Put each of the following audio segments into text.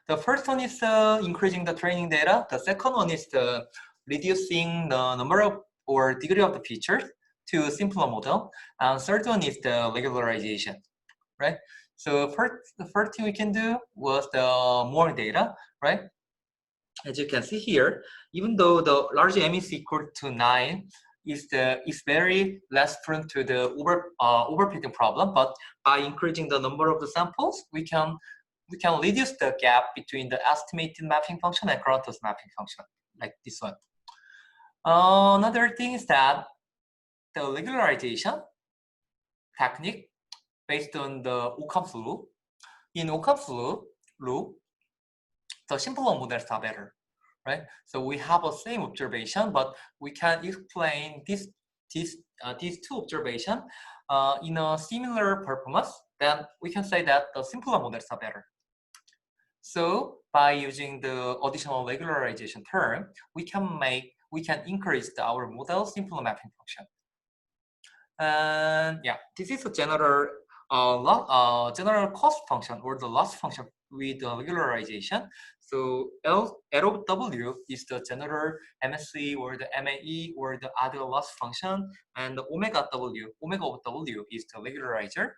The first one is increasing the training data. The second one is the reducing the number of or degree of the features to simpler model. And third one is the regularization, right? So the first thing we can do was the more data, right? As you can see here, even though the large M is equal to 9, is very less prone to the overfitting problem, but by increasing the number of the samples, we can reduce the gap between the estimated mapping function and current mapping function, like this one. Another thing is that the regularization technique based on the Occam's rule. In Occam's rule, the simpler models are better, right? So we have a same observation, but we can explain these two observations in a similar performance. Then we can say that the simpler models are better. So by using the additional regularization term, we can increase our model simpler mapping function. And yeah, this is a general cost function or the loss function with the regularization. So L of W is the general MSE or the MAE or the other loss function, and the omega of W is the regularizer,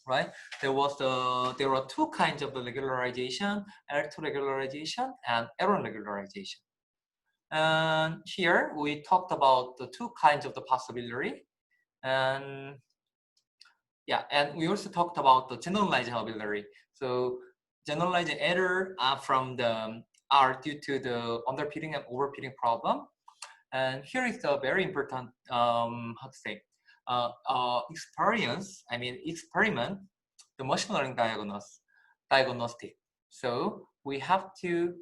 right? There were two kinds of the regularization: L2 regularization and error regularization. And here we talked about the two kinds of the possibility. And yeah, and we also talked about the generalizability. So generalized error from the are due to the underfitting and overfitting problem. And here is the very important how to say experiment, the machine learning diagnostic. So we have to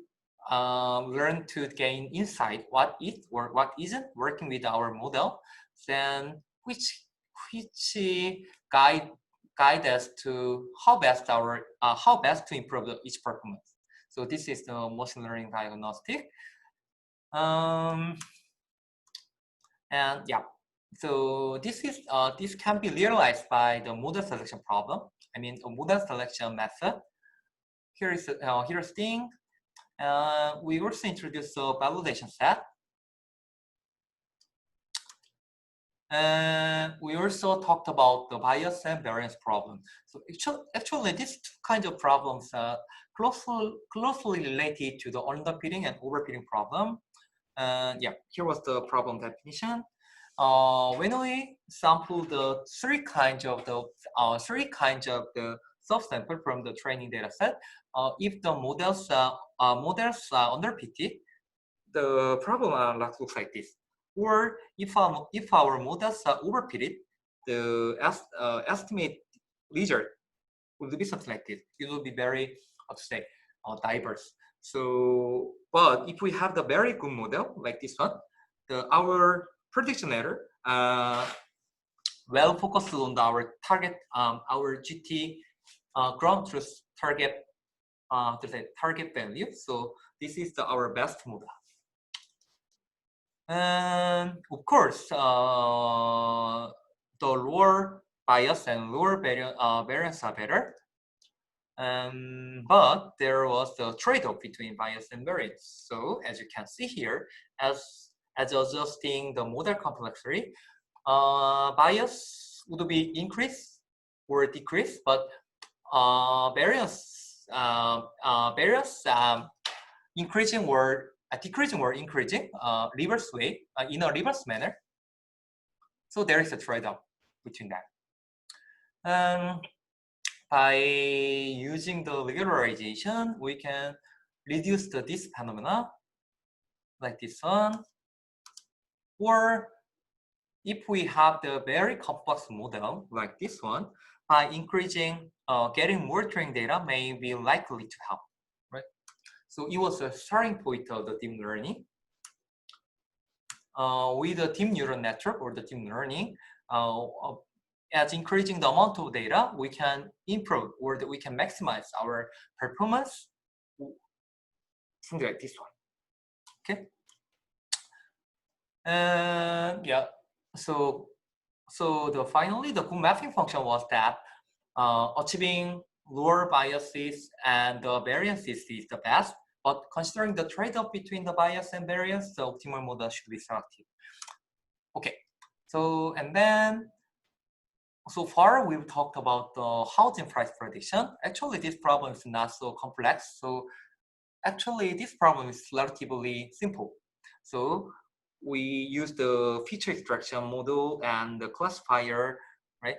learn to gain insight what is or what isn't working with our model, then which guide us to how best to improve each performance. So this is the machine learning diagnostic. And yeah, so this can be realized by the model selection problem. I mean, a model selection method. Here's the thing. We also introduced a validation set. And we also talked about the bias and variance problem. So actually these two kinds of problems are closely related to the underfitting and overfitting problem. And yeah, here was the problem definition. When we sample the three kinds of the subsample from the training data set, if the models are underfitted, the problem looks like this. Or if our models are overfitted, the estimate result will be something like this. It will be very, how to say, diverse. So, but if we have the very good model like this one, our prediction error well focused on our target, our GT ground truth target target value. So this is our best model. And of course, the lower bias and lower variance are better. But there was the trade-off between bias and variance. So as you can see here, as adjusting the model complexity, bias would be increased or decreased, but variance increasing or decreasing or increasing reverse way in a reverse manner. So there is a trade-off between that. By using the regularization, we can reduce this phenomena like this one. Or if we have the very complex model like this one, by increasing, getting more training data may be likely to help, right? So it was a starting point of the deep learning. With the deep neural network or the deep learning, as increasing the amount of data, we can improve or we can maximize our performance, something like this one. Okay. And yeah, so finally the good mapping function was that achieving lower biases and the variances is the best. But considering the trade-off between the bias and variance, the optimal model should be selected. Okay, so and then so far we've talked about the housing price prediction. Actually, this problem is not so complex. So actually, this problem is relatively simple. So we use the feature extraction model and the classifier, right,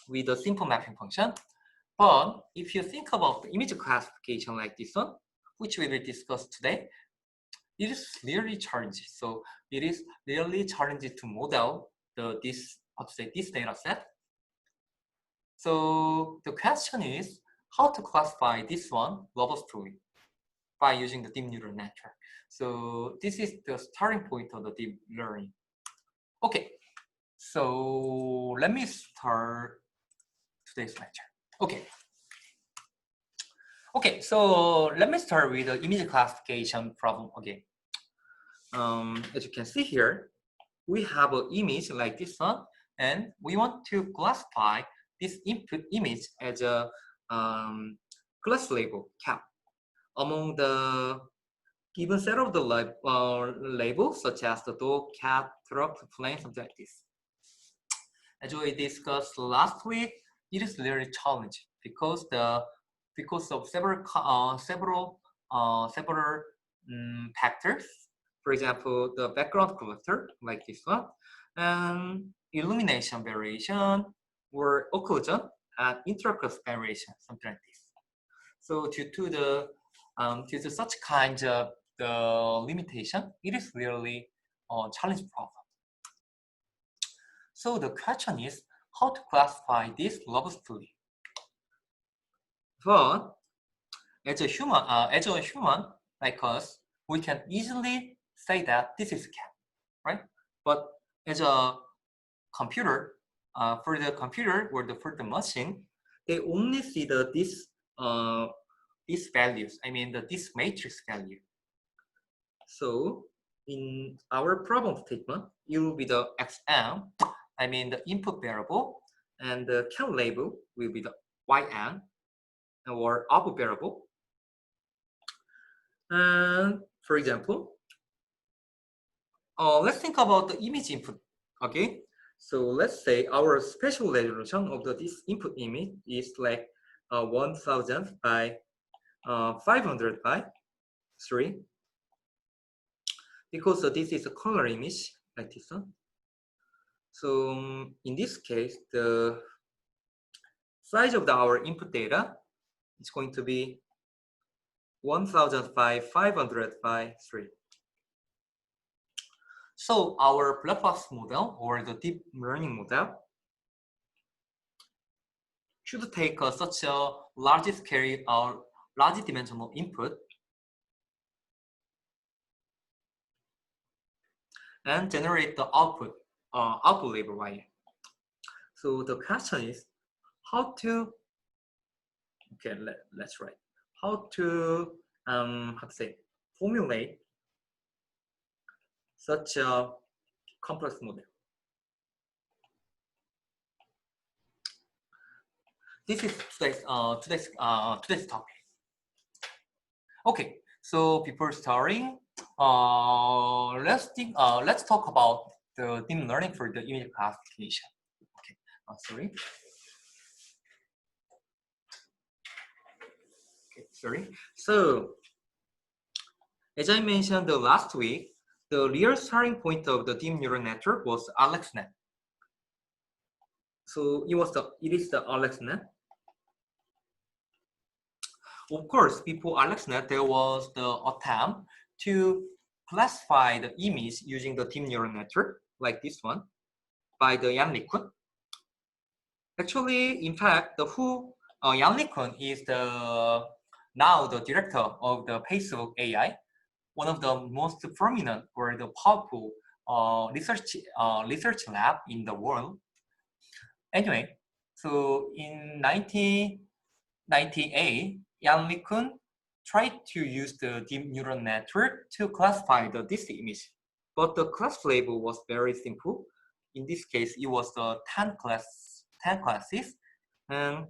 with a simple mapping function. But if you think about the image classification like this one, which we will discuss today, it is really challenging. So it is really challenging to model this data set. So the question is how to classify this one robustly by using the deep neural network. So this is the starting point of the deep learning. Okay, so let me start today's lecture. Okay, so let me start with the image classification problem again. As you can see here, we have an image like this one, and we want to classify this input image as a class label cap among the given set of the labels such as the dog, cat, truck, plane, something like this. As we discussed last week, it is really challenging because of several factors. For example, the background collector, like this one, and illumination variation, or occlusion, and interclass variation, something like this. So due to such kinds of the limitation, it is really a challenging problem. So the question is how to classify this robustly. But as a human like us, we can easily say that this is cat, right? But as a computer, for the computer or for the machine, they only see these values. I mean this matrix value. So in our problem statement, it will be the xm, I mean the input variable, and the count label will be the yn, or output variable. And for example, let's think about the image input. Okay, so let's say our spatial resolution of this input image is like 1000 by 500 by 3, because this is a color image like this one. So in this case, the size of our input data is going to be 1000 by 500 by 3. So our black box model or the deep learning model should take such a large scale or large dimensional input and generate the output label yn. So the question is how to let's write how to formulate such a complex model. This is today's topic. Okay, so before starting, let's talk about the deep learning for the image classification. Okay, sorry. Okay, sorry. So as I mentioned last week, the real starting point of the deep neural network was AlexNet. So it is the AlexNet. Of course, before AlexNet, there was the attempt to classify the image using the deep neural network, like this one, by the Yan-Li-Kun. Actually, in fact, Yan-Li-Kun is now the director of the Facebook AI, one of the most prominent or the powerful research lab in the world. Anyway, so in 1998, Yan-Li-Kun tried to use the deep neural network to classify this image, but the class label was very simple. In this case, it was the 10 classes, and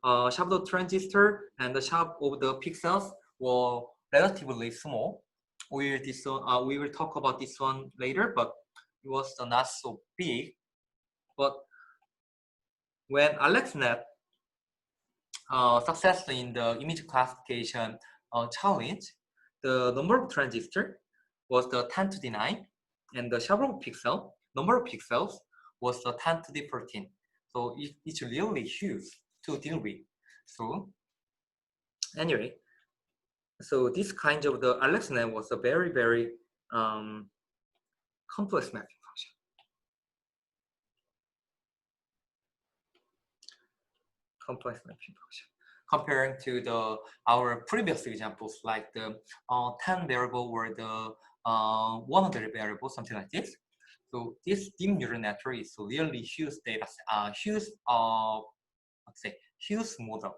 shape of the transistor and the shape of the pixels were relatively small. We will talk about this one later, but it was not so big. But when AlexNet success in the image classification challenge, the number of transistor was the 10 to the 9, and the shape of pixel, number of pixels was the 10 to the 14. So it's really huge to deal with. So anyway, so this kind of the AlexNet was a very, very complex mapping function. Complex mapping function. Comparing to our previous examples, like the 10 variable or the 100 variable, something like this. So this deep neural network is really huge data, huge model.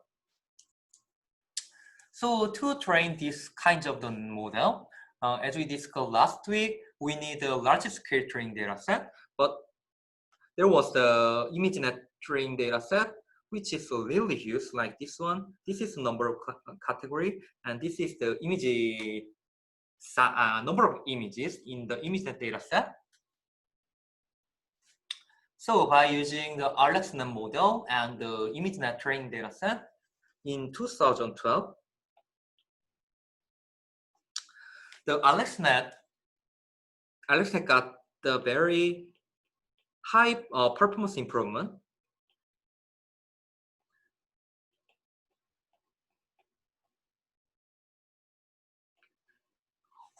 So to train this kind of the model, as we discussed last week, we need a large scale training data set, but there was the ImageNet training data set, which is really huge, like this one. This is the number of category, and this is the image number of images in the ImageNet data set. So by using the AlexNet model and the ImageNet training data set in 2012, the AlexNet got the very high performance improvement,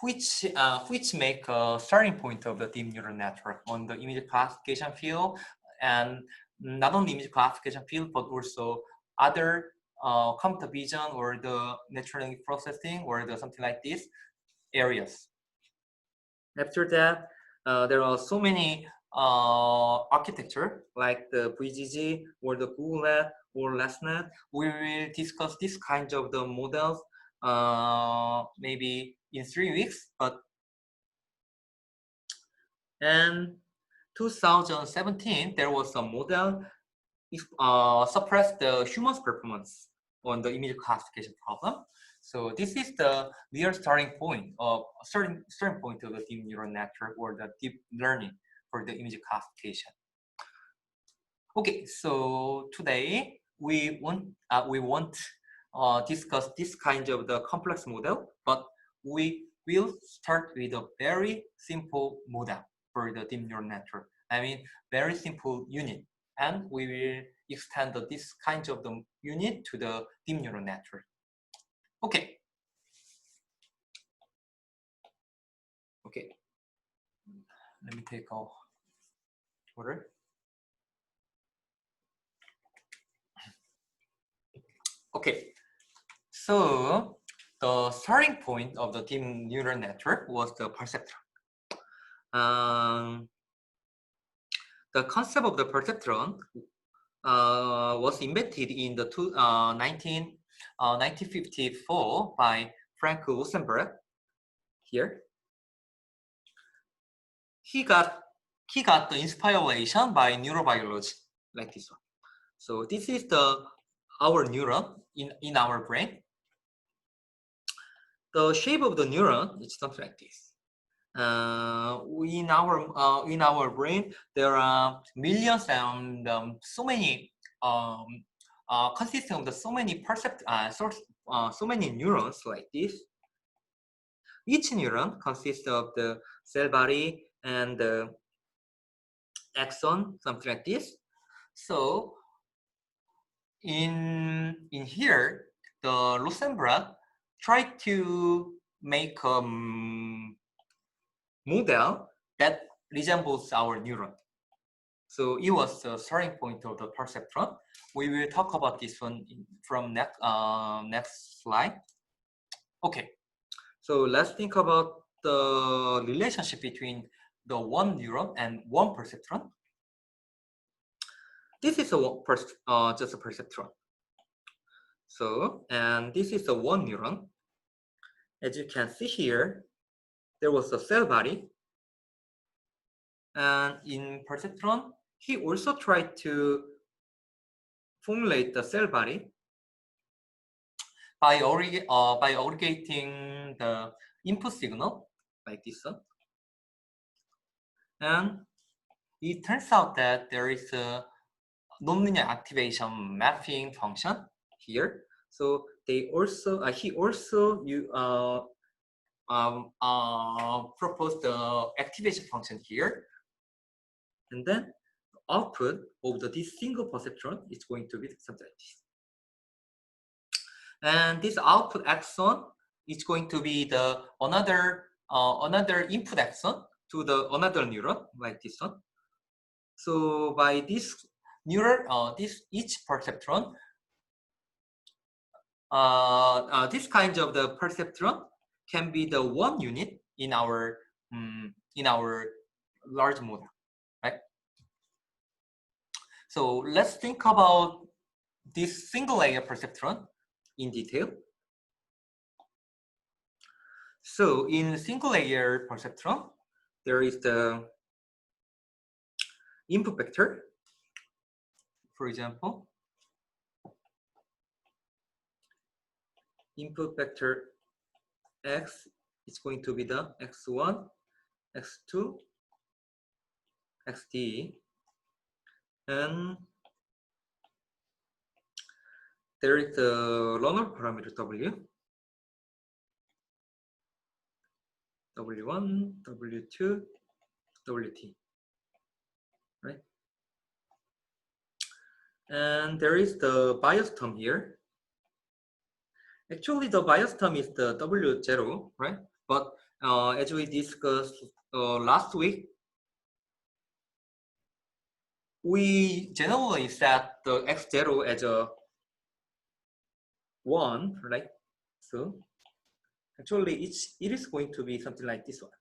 which make a starting point of the deep neural network on the image classification field, and not only image classification field, but also other computer vision or the natural language processing or the something like this areas. After that, there are so many architecture like the VGG or the GoogleNet or LessNet. We will discuss this kind of the models maybe in 3 weeks, but in 2017 there was a model suppressed the human's performance on the image classification problem. So this is the real starting point of the deep neural network or the deep learning for the image classification. Okay, so today we won't discuss this kind of the complex model, but we will start with a very simple model for the deep neural network. I mean, very simple unit, and we will extend this kind of the unit to the deep neural network. Okay. Okay. Let me take a water. Okay. So the starting point of the deep neural network was the perceptron. The concept of the perceptron was invented in the 1954 by Frank Rosenberg. Here, he got the inspiration by neurobiology, like this one. So this is our neuron in our brain. The shape of the neuron is something like this. In our brain, there are millions and so many consisting of so many so many neurons like this. Each neuron consists of the cell body and the axon, something like this. So in here, the Rosenberg tried to make a model that resembles our neuron. So it was the starting point of the perceptron. We will talk about this one from next slide. Okay, so let's think about the relationship between the one neuron and one perceptron. This is just a perceptron. So, and this is the one neuron. As you can see here, there was a cell body. And in perceptron, he also tried to formulate the cell body by aggregating the input signal like this one. And it turns out that there is a nonlinear activation mapping function here. So they also he also proposed the activation function here, and then the output of this single perceptron is going to be something like this. And this output axon is going to be the another input axon to the another neuron like this one. So by this neuron, each perceptron, this kind of the perceptron can be the one unit in our large model, right? So let's think about this single layer perceptron in detail. So in single layer perceptron, there is the input vector, for example, input vector x is going to be the x1, x2, xd, and there is the learner parameter w, w1, w2, wt, right? And there is the bias term here. Actually, the bias term is the W0, right? But as we discussed last week, we generally set the x0 as a 1, right? So actually, it is going to be something like this one.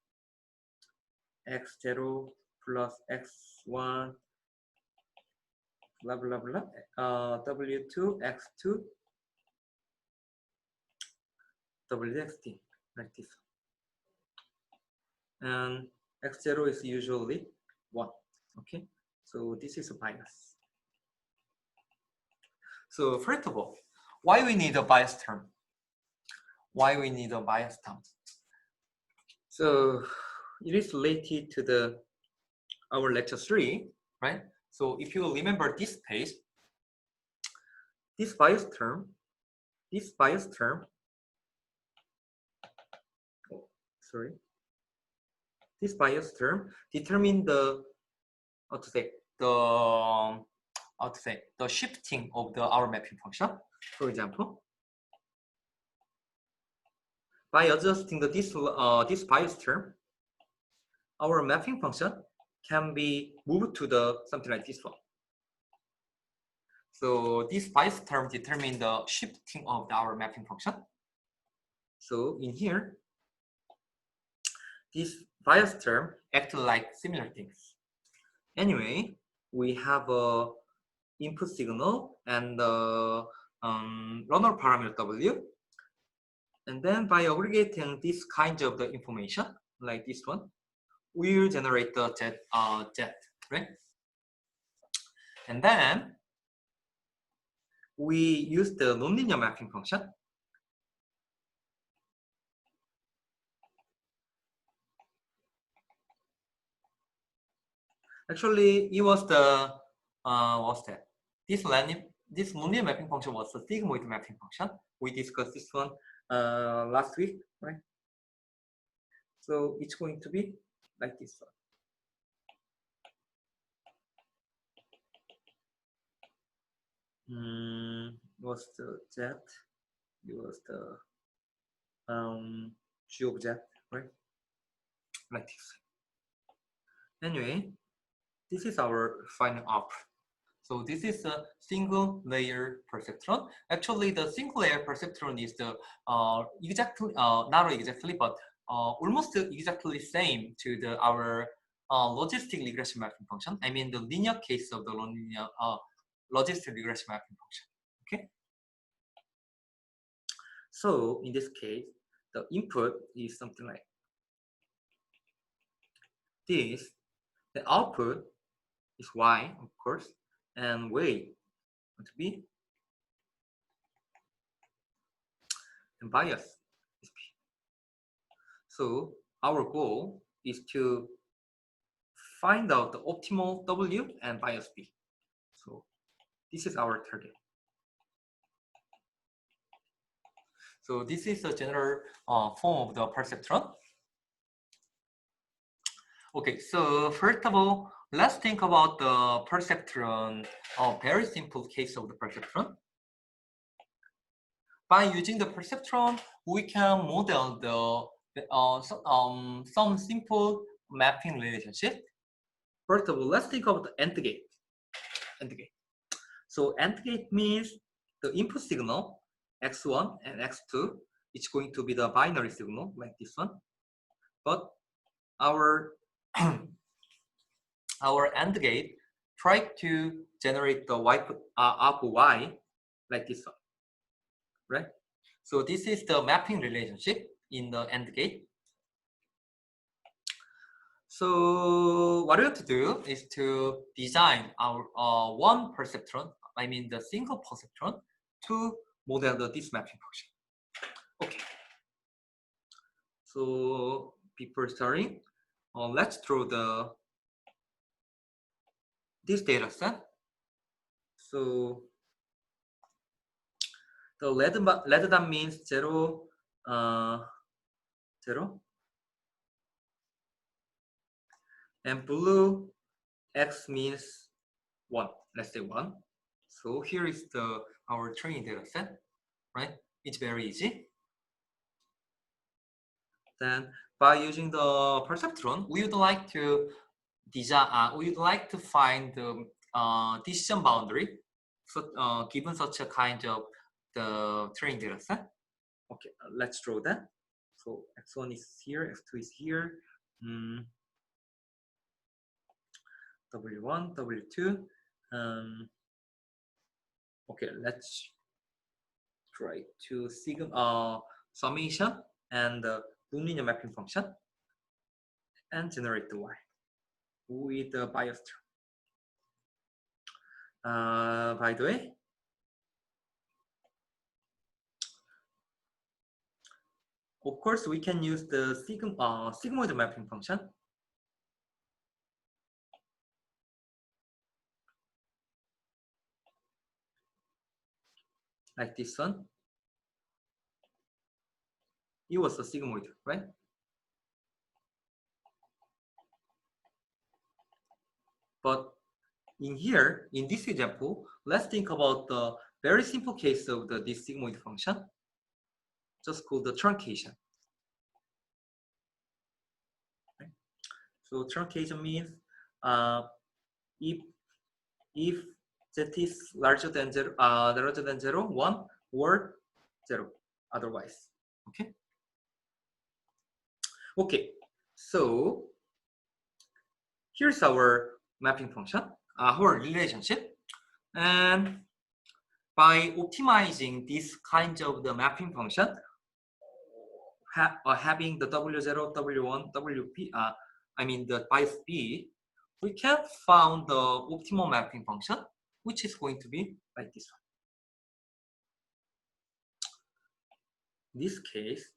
x0 plus x1, blah, blah, blah, w2, x2, wxt, like this. And x0 is usually 1, okay? So this is a bias. So first of all, why we need a bias term? Why we need a bias term? So it is related to our lecture 3, right? So if you remember this page, this bias term, this bias term determine the shifting of our mapping function. For example, by adjusting this bias term, our mapping function can be moved to something like this one. So this bias term determine the shifting of our mapping function. So in here, this bias term act like similar things. Anyway, we have a input signal and the learner parameter W. And then by aggregating this kind of the information, like this one, we will generate the Z, right? And then we use the nonlinear mapping function. Actually, it was the what's that? This nonlinear mapping function was the sigmoid mapping function. We discussed this one last week, right? So it's going to be like this one. Was the Z? It was the G of Z, right? Like this. Anyway, this is our final output. So this is a single layer perceptron. Actually, the single layer perceptron is the exactly not exactly, but almost exactly same to our logistic regression mapping function. I mean the linear case of the linear logistic regression mapping function. Okay. So in this case, the input is something like this. The output is y, of course, and weight going to be, and bias is P. So our goal is to find out the optimal W and bias B. So this is our target. So this is the general form of the perceptron. Okay, so first of all, let's think about the perceptron, a very simple case of the perceptron. By using the perceptron, we can model some simple mapping relationship. First of all, let's think about the AND gate. AND gate. So AND gate means the input signal x1 and x2 is going to be the binary signal like this one, but our our AND gate try to generate the output y like this one, right? So this is the mapping relationship in the AND gate. So what we have to do is to design our one perceptron, I mean the single perceptron, to model this mapping function. Okay. So before starting, let's draw this data set. So the red dot means 0, 0, and blue x means 1. Let's say 1. So here is our training data set, right? It's very easy. Then by using the perceptron, we would like to design. We would like to find the decision boundary. So given such a kind of the training data set. Okay, let's draw that. So x1 is here, x2 is here. W1, W2. Okay, let's try to summation and the nonlinear mapping function and generate the y with the bias term. By the way, of course, we can use the sigmoid mapping function. Like this one. It was a sigmoid, right? But in here, in this example, let's think about the very simple case of this sigmoid function, just called the truncation. Okay. So truncation means if z is larger than 0, 1, or 0, otherwise. Okay. Okay. So here's our mapping function, our relationship, and by optimizing this kind of the mapping function, having the W0, W1, WP, I mean the bias B, we can find the optimal mapping function, which is going to be like this one. In this case,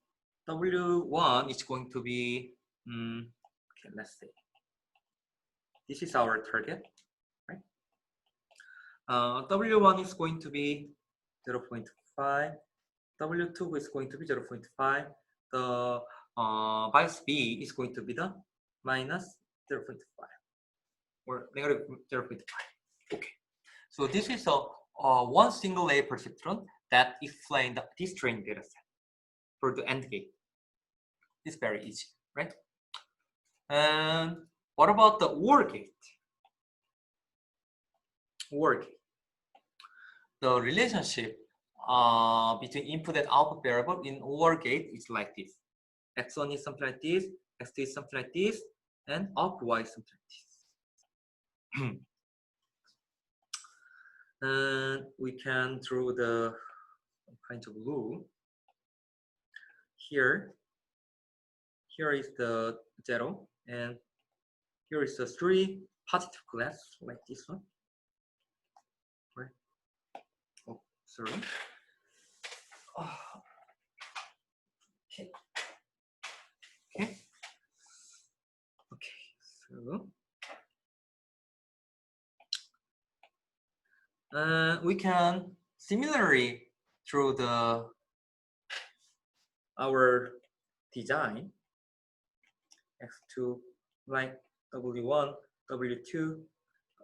W1 is going to be, okay, let's say, this is our target, right? W1 is going to be 0.5, W2 is going to be 0.5, the bias B is going to be the minus 0.5 or negative 0.5. Okay, so this is a one single layer perceptron that explains this training data set for the AND gate. It's very easy, right? And what about the OR gate? OR gate. The relationship between input and output variable in OR gate is like this. X1 is something like this, X2 is something like this, and output Y is something like this. And we can draw the kind of rule. Here is the 0, and here is the 3 positive class, like this one. Right? sorry. Okay. Okay. Okay. So we can similarly through our design x2 like w1, w2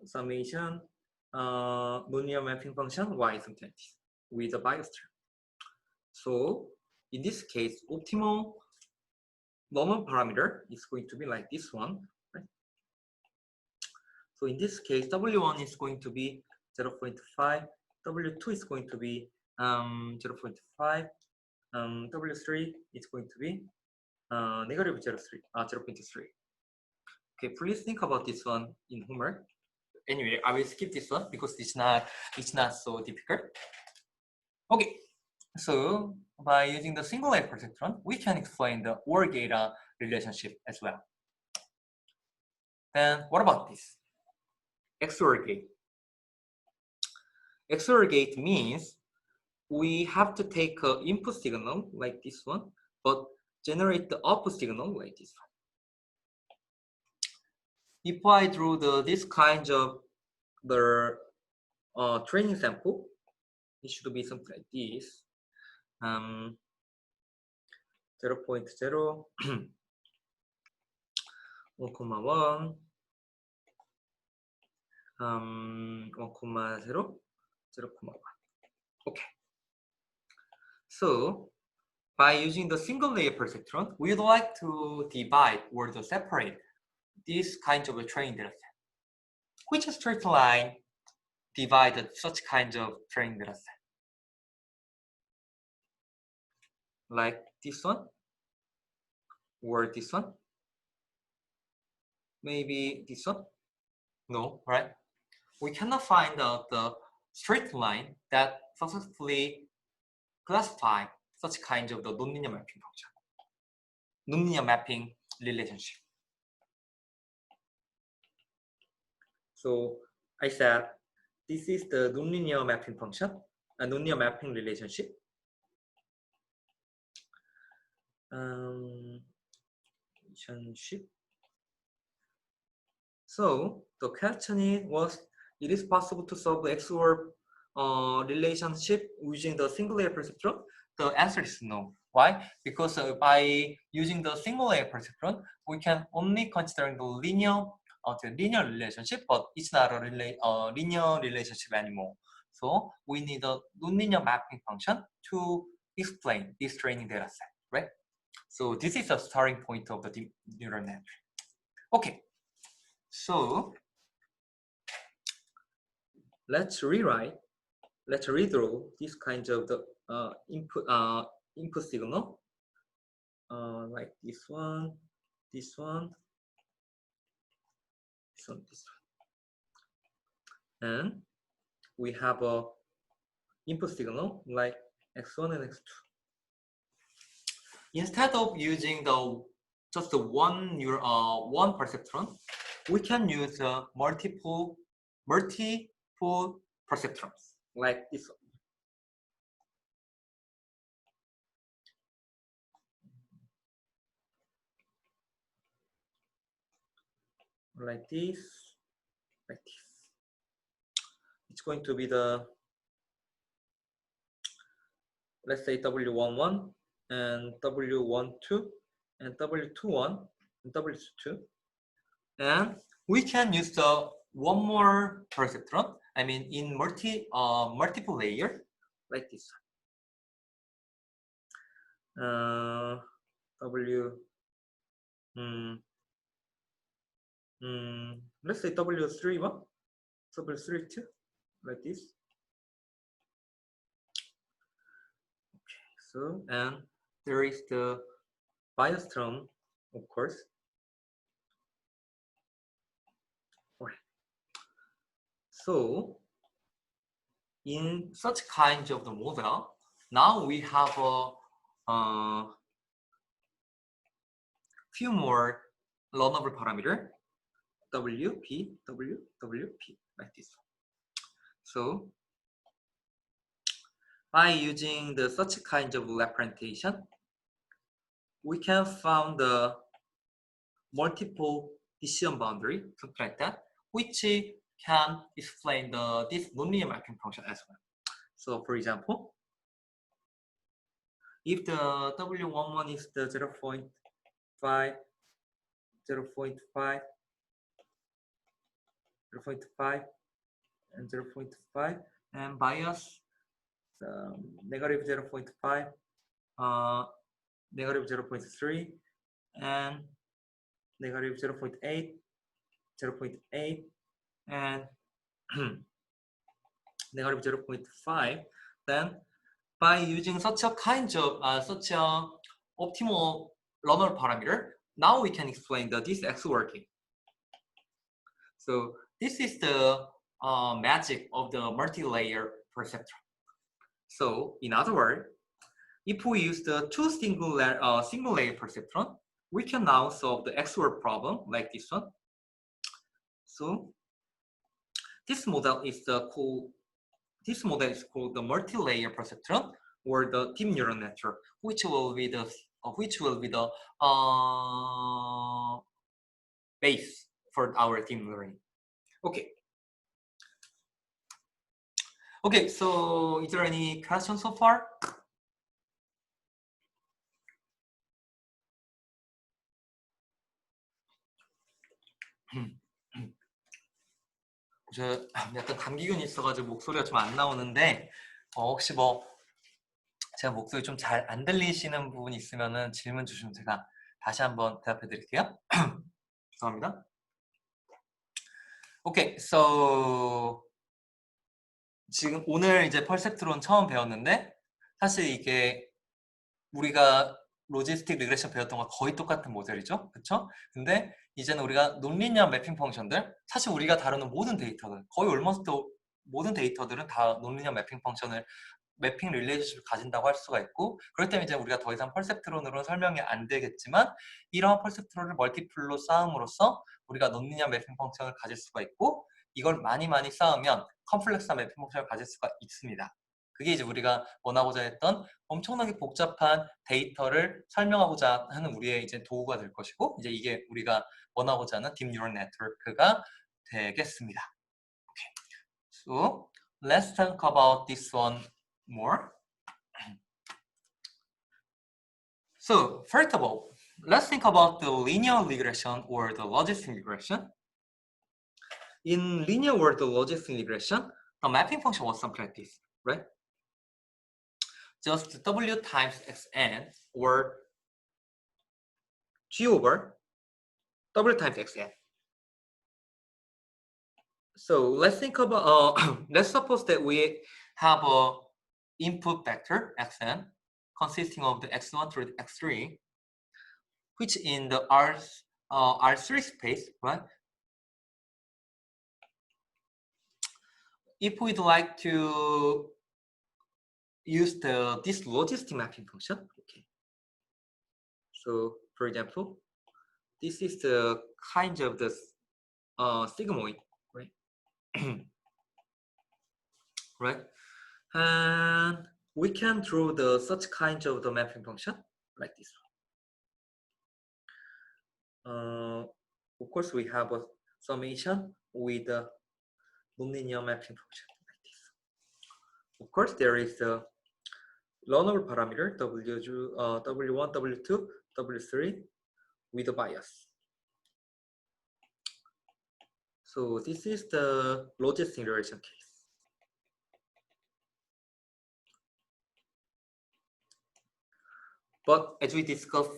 summation linear mapping function y subtleties with a bias term. So in this case, optimal normal parameter is going to be like this one, right? So in this case, w1 is going to be 0.5, w2 is going to be 0.5, w3 is going to be negative 0.3. Okay, please think about this one in homework. Anyway, I will skip this one because it's not so difficult. Okay, so by using the single layer perceptron, we can explain the OR-GATA relationship as well. Then what about this? XOR gate. XOR gate means we have to take an input signal like this one, but generate the output signal like this one. If I drew this kind of the training sample, it should be something like this. 0.0, 1,1, 1,0, 0,1. Okay. So by using the single layer perceptron, we would like to divide or to separate this kind of a training data set. Which straight line divided such kind of training data set? Like this one or this one? Maybe this one? No, right? We cannot find out the straight line that successfully classify such kind of the nonlinear mapping function, nonlinear mapping relationship. So I said this is the nonlinear mapping function, a nonlinear mapping relationship. So the question was, it is possible to solve the XOR relationship using the single layer perceptron? The answer is no. Why? Because by using the single layer perceptron, we can only consider the linear relationship, but it's not a linear relationship anymore. So we need a nonlinear mapping function to explain this training data set, right? So this is the starting point of the neural network. Okay, so let's redraw this kind of the input signal like this one, this one, this one, this one, and we have a input signal like x1 and x2. Instead of using just the one perceptron, we can use multiple perceptrons like this one. Like this, like this. It's going to be the, let's say W11 and W12 and W21 and W22. And we can use the one more perceptron, I mean in multiple layer, like this. Let's say W31, W32, like this. Okay, so, and there is the bias term, of course. Okay. So, in such kind of the model, now we have a few more learnable parameter, W, P, W, W, P, like this. So by using the such kind of representation, we can find the multiple decision boundary, something like that, which can explain this nonlinear mapping function as well. So for example, if the W11 is the 0.5, 0.5, 0.5, and 0.5, and bias negative 0.5, negative 0.3, and negative 0.8, 0.8, and negative 0.5, then by using such a kind of such a optimal runner parameter, now we can explain this X working. So this is the magic of the multi-layer perceptron. So in other words, if we use the two single layer perceptron, we can now solve the XOR problem like this one. So this model is called the multi-layer perceptron or the deep neural network, which will be the base for our deep learning. Okay. Okay, so is there any questions so far? 저 약간 감기균이 있어가지고 목소리가 좀 안 나오는데 혹시 뭐 제가 목소리 좀 잘 안 들리시는 부분이 있으면은 질문 주시면 제가 다시 한번 대답해 드릴게요. 죄송합니다. 오케이, so 지금 오늘 이제 퍼셉트론 처음 배웠는데 사실 이게 우리가 로지스틱 리그레션 배웠던 거 거의 똑같은 모델이죠, 그렇죠? 근데 이제는 우리가 논리니어 매핑 펑션들, 사실 우리가 다루는 모든 데이터들, 거의 올머스트 모든 데이터들은 다 논리니어 매핑 펑션을 매핑 릴레이션십을 가진다고 할 수가 있고, 그렇기 때문에 이제 우리가 더 이상 퍼셉트론으로는 설명이 안 되겠지만 이러한 퍼셉트론을 멀티플로 쌓음으로써 우리가 논리니어 매핑 펑션을 가질 수가 있고, 이걸 많이 쌓으면 컴플렉스한 매핑 펑션을 가질 수가 있습니다. 그게 이제 우리가 원하고자 했던 엄청나게 복잡한 데이터를 설명하고자 하는 우리의 이제 도구가 될 것이고, 이제 이게 우리가 원하고자 하는 딥 뉴럴 네트워크가 되겠습니다. Okay. So let's talk about this one more. So first of all, let's think about the linear regression or the logistic regression. In linear or the logistic regression, the mapping function was something like this, right? Just W times Xn or G over W times Xn. So let's think about, let's suppose that we have a input vector Xn consisting of the X1 through the X3, which in the R3 space, right? If we'd like to use this logistic mapping function, okay. So for example, this is the kind of the sigmoid, right? Right, and we can draw such kind of the mapping function like this one. Of course, we have a summation with the nonlinear mapping function like this. Of course, there is the learnable parameter W1, W2, W3 with a bias. So this is the logistic regression case. But as we discussed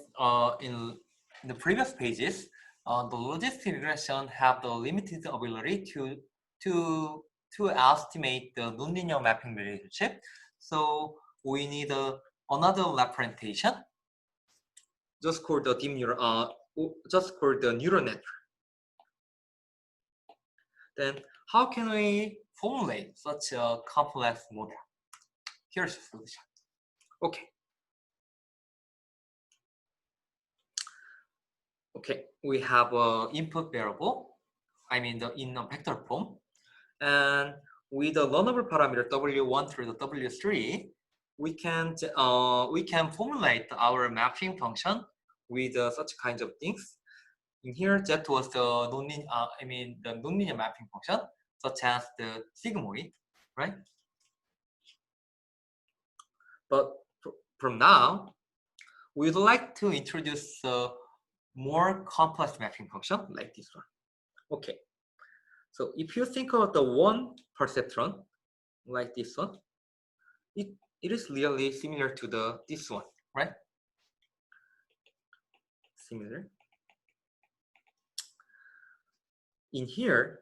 in the previous pages, the logistic regression have the limited ability to estimate the nonlinear mapping relationship. So we need another representation, just called the deep neural, just called the neural network. Then how can we formulate such a complex model? Here's the solution. Okay. Okay, we have an input variable, in a vector form, and with the learnable parameter W1 through the W3, we can formulate our mapping function with such kinds of things. In here, that was the nonlinear mapping function, such as the sigmoid, right? But from now, we'd like to introduce a more complex mapping function like this one. Okay, so if you think about the one perceptron like this one, it is really similar to this one, right? Similar. In here,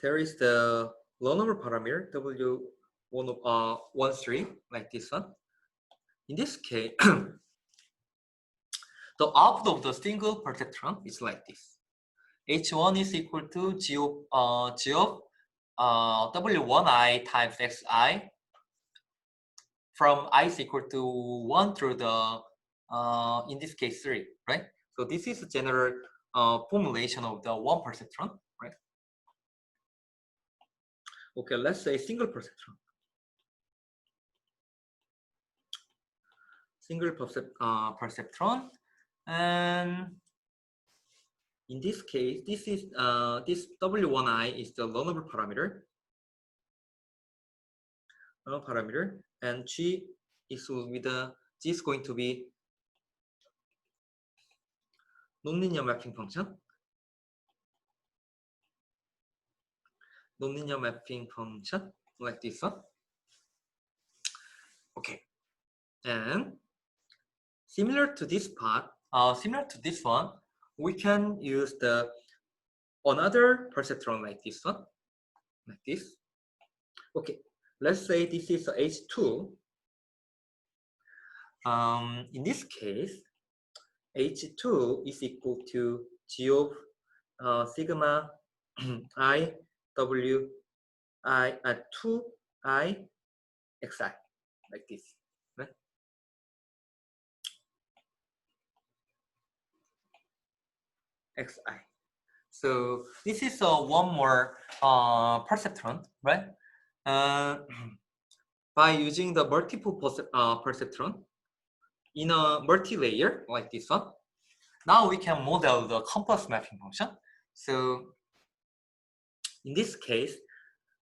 there is the low number parameter W13 like this one. In this case, the output of the single perceptron is like this. H1 is equal to G of W1I times Xi from I is equal to 1 through the, in this case, 3, right? So this is a general formulation of the one perceptron, right? Okay, let's say single perceptron. Single perceptron, and in this case, this is this W1I is the low number parameter, and G is G is going to be nonlinear mapping function. Nonlinear mapping function like this one. Okay, and similar to this part, similar to this one, we can use the another perceptron like this one, like this. Okay, let's say this is H2. In this case, H2 is equal to G of sigma I W I at 2I Xi like this, right? Xi. So this is one more perceptron, right? By using the multiple perceptron in a multi-layer like this one, now we can model the complex mapping function. So in this case,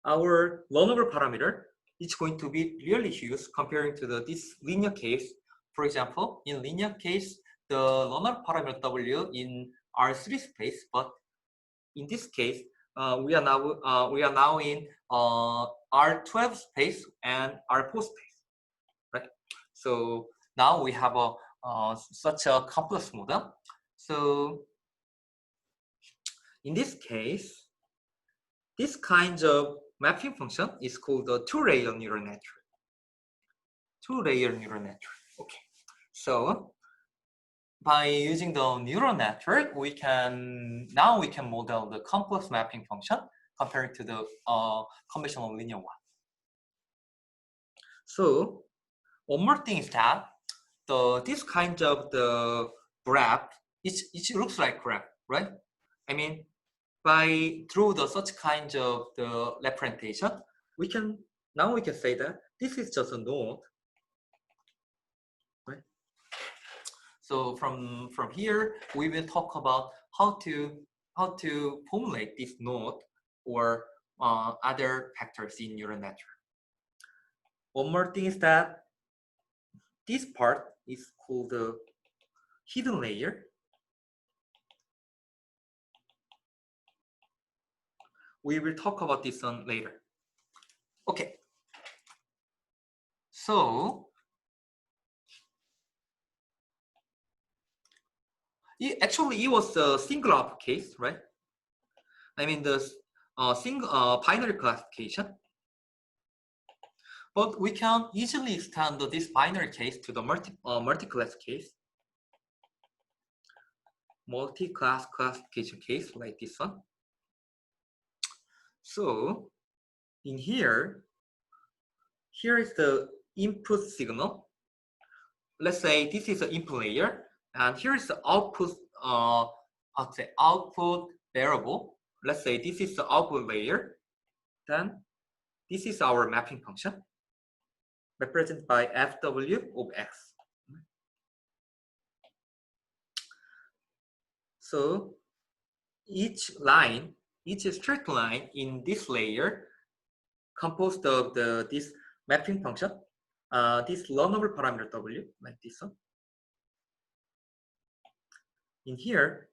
our low number parameter is going to be really huge comparing to this linear case. For example, in linear case, the low number parameter W in R3 space, but in this case, we are now in R12 space and R4 space, right? So now we have such a complex model. So in this case, this kind of mapping function is called the two-layer neural network. Two-layer neural network. Okay. So by using the neural network, we can model the complex mapping function compared to the conventional linear one. So one more thing is that this kind of the graph, it looks like graph, right? I mean, through such kind of the representation, we can say that this is just a node, right? So from here, we will talk about how to formulate this node or other factors in neural network. One more thing is that this part is called the hidden layer. We will talk about this one later. Okay. So it was a single output case, right? I mean the single binary classification. But we can easily extend this binary case to the multi-class case. Multi-class classification case like this one. So in here is the input signal. Let's say this is the input layer, and here is the output output variable, let's say this is the output layer, then this is our mapping function represented by fw of x. So each line, each straight line in this layer composed of this mapping function, this learnable parameter w, like this one. In here,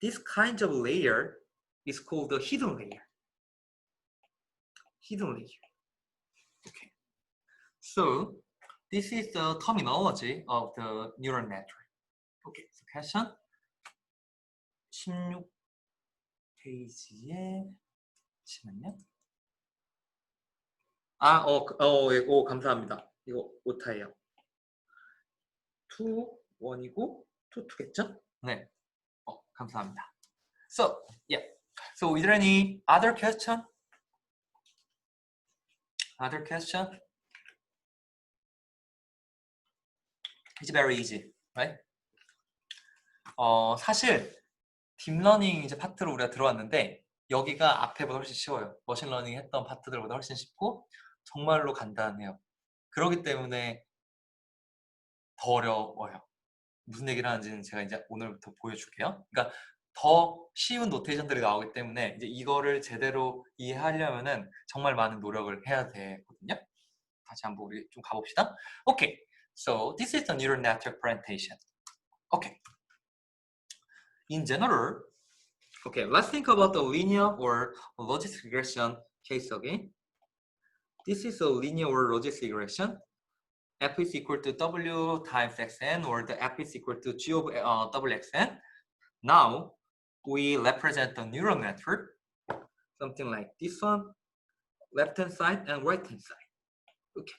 this kind of layer is called the hidden layer. Hidden layer. Okay. So this is the terminology of the neural network. Okay. So question 16페이지에 잠시만요. 감사합니다. 이거 오타예요. 2, 1이고 2, 2겠죠? 네. 감사합니다. So, yeah. So, is there any other question? Other question? It's very easy, right? 사실 딥러닝 이제 파트로 우리가 들어왔는데 여기가 앞에보다 훨씬 쉬워요. 머신러닝 했던 파트들보다 훨씬 쉽고 정말로 간단해요. 그렇기 때문에 더 어려워요. 무슨 얘기를 하는지는 제가 이제 오늘부터 보여줄게요. 그러니까 더 쉬운 노테이션들이 나오기 때문에 이제 이거를 제대로 이해하려면은 정말 많은 노력을 해야 되거든요. 다시 한번 우리 좀 가봅시다. Okay, so this is the neural network presentation. Okay. In general, okay, let's think about the linear or logistic regression case again. This is a linear or logistic regression. F is equal to W times Xn, or the F is equal to G of WXn. Now, we represent the neural network, something like this one, left-hand side and right-hand side. Okay.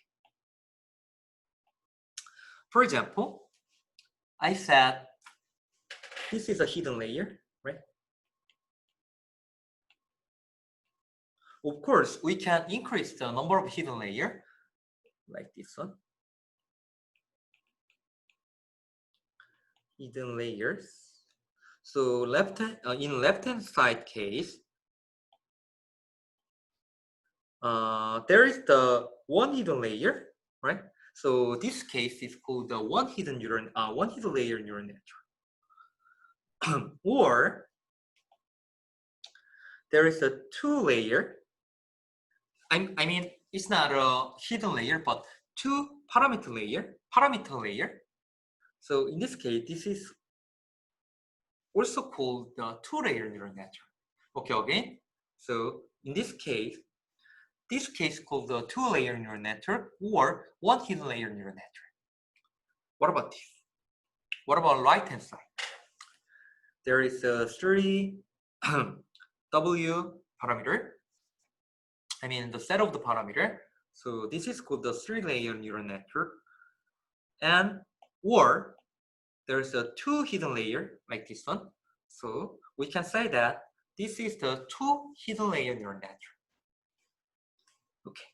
For example, I said this is a hidden layer, right? Of course, we can increase the number of hidden layers, like this one. Hidden layers. So in left-hand side case, there is the one hidden layer, right? So this case is called the one hidden layer neural network. Or there is a two layer. I mean, it's not a hidden layer, but two parameter layer. So in this case, this is also called the two-layer neural network. Okay, again. So in this case called the two-layer neural network or one hidden layer neural network. What about this? What about right-hand side? There is a 3 W parameter. I mean the set of the parameter. So this is called the three-layer neural network. And or there's a two hidden layer like this one. So we can say that this is the two hidden layer neural network. Okay.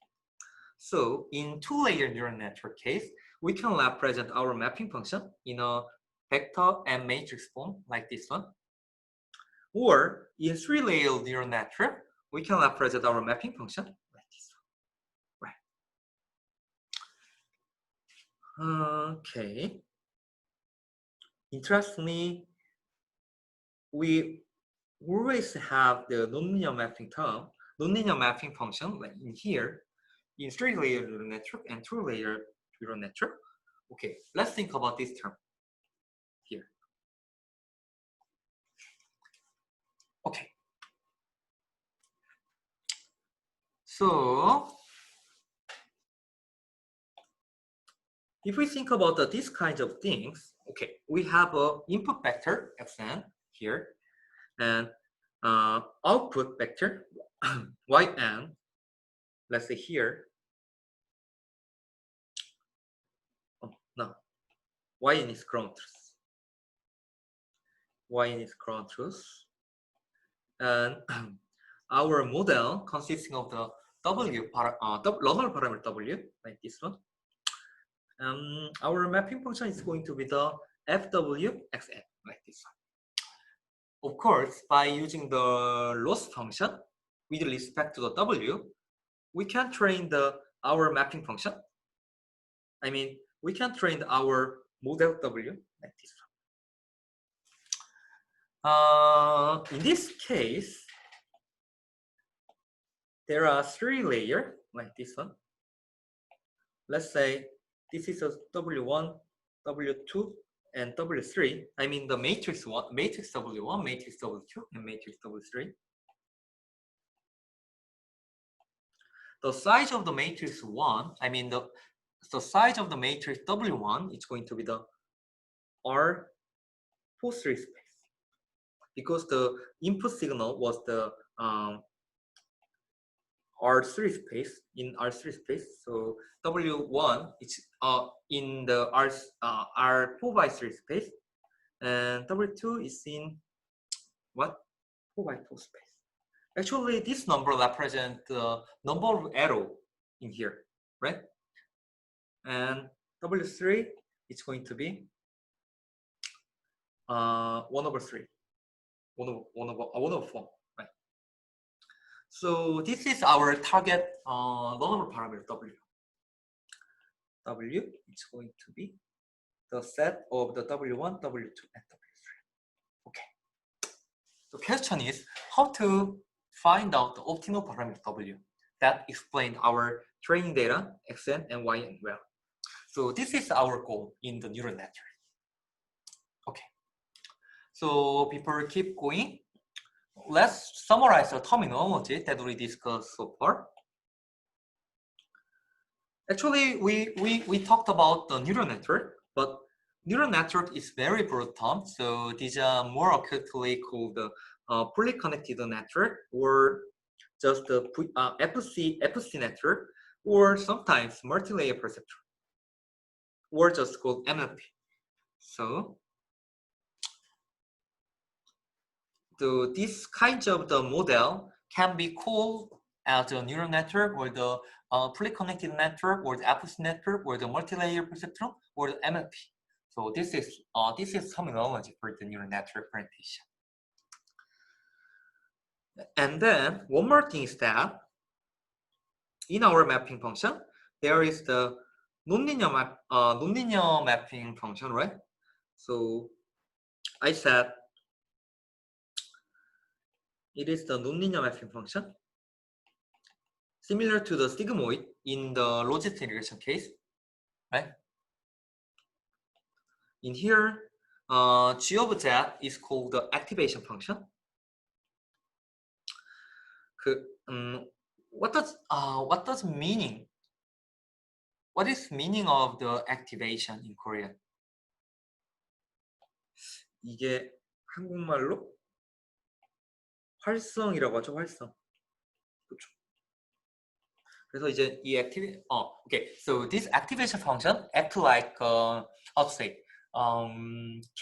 So in two-layer neural network case, we can represent our mapping function in a vector and matrix form like this one. Or in three-layer neural network, we can represent our mapping function like this one. Right. Okay. Interestingly, we always have the nonlinear mapping function like in here, in three-layer neural network and two-layer neural network. Okay, let's think about this term here. Okay. So if we think about these kinds of things, okay, we have a input vector xn here and output vector yn. Let's say here. Oh no, yn is ground truth. Yn is ground truth, and our model consisting of the learnable parameter w like this one. Our mapping function is going to be the fw xn like this one. of course, by using the loss function with respect to the W, we can train our mapping function. I mean, we can train our model W like this one. In this case, there are 3 layers like this one. Let's say this is a W1, W2, and W3. I mean the matrix one, matrix W1, matrix W2, and matrix W3. The size of the matrix 1, I mean the size of the matrix W1 is going to be the R43 space, because the input signal was the R3 space, in R3 space. So W1 is in the R4 by 3 space, and W2 is in what? 4 by 4 space. Actually, this number represents the number of arrow in here, right? And W3 is going to be 1/3, 1/4, right? So this is our target number parameter W. W is going to be the set of the W1, W2, and W3. Okay. The question is how to find out the optimal parameter W that explain our training data, Xn and Yn well. So this is our goal in the neural network. Okay. So before we keep going, let's summarize the terminology that we discussed so far. Actually, we talked about the neural network, but neural network is very broad term. So these are more accurately called the fully connected network, or just the FC network, or sometimes multi-layer perceptron, or just called MLP. So these kinds of the model can be called as a neural network, or the fully connected network, or the FC network, or the multi-layer perceptron, or the MLP. So this is terminology for the neural network presentation. And then one more thing is that in our mapping function, there is the nonlinear mapping function, right? So I said it is the nonlinear mapping function, similar to the sigmoid in the logistic regression case, right? In here, G of Z is called the activation function. What does meaning? What is meaning of the activation in Korean? 이게 한국말로 활성이라고 하죠, 활성. 그렇죠. 그래서 이제 이 okay. So this activation function act like how to say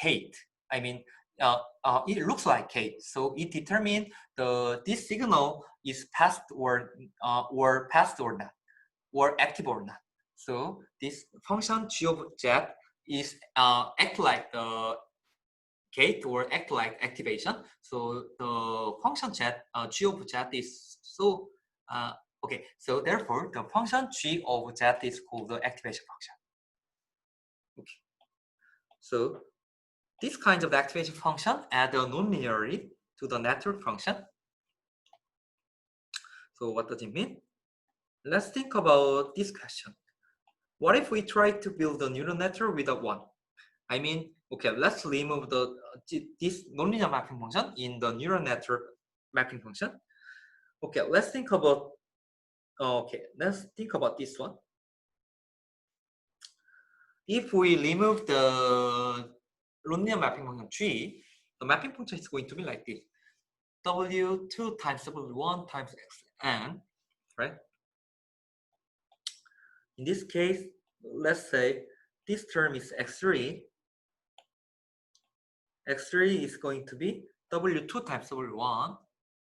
gate. I mean, it looks like gate. So it determines this signal is passed or passed or not, or active or not. So this function G of Z is act like the gate or act like activation. So the function Z, G of Z is so okay. So therefore, the function G of Z is called the activation function. Okay. So this kind of activation function add a non-linearity to the network function. So what does it mean? Let's think about this question. What if we try to build a neural network without one? I mean, okay, let's remove this nonlinear mapping function in the neural network mapping function. Okay, let's think about this one. If we remove the nonlinear mapping function G, the mapping function is going to be like this: W2 times W1 times Xn, right? In this case, let's say this term is X3. X3 is going to be W2 times W1,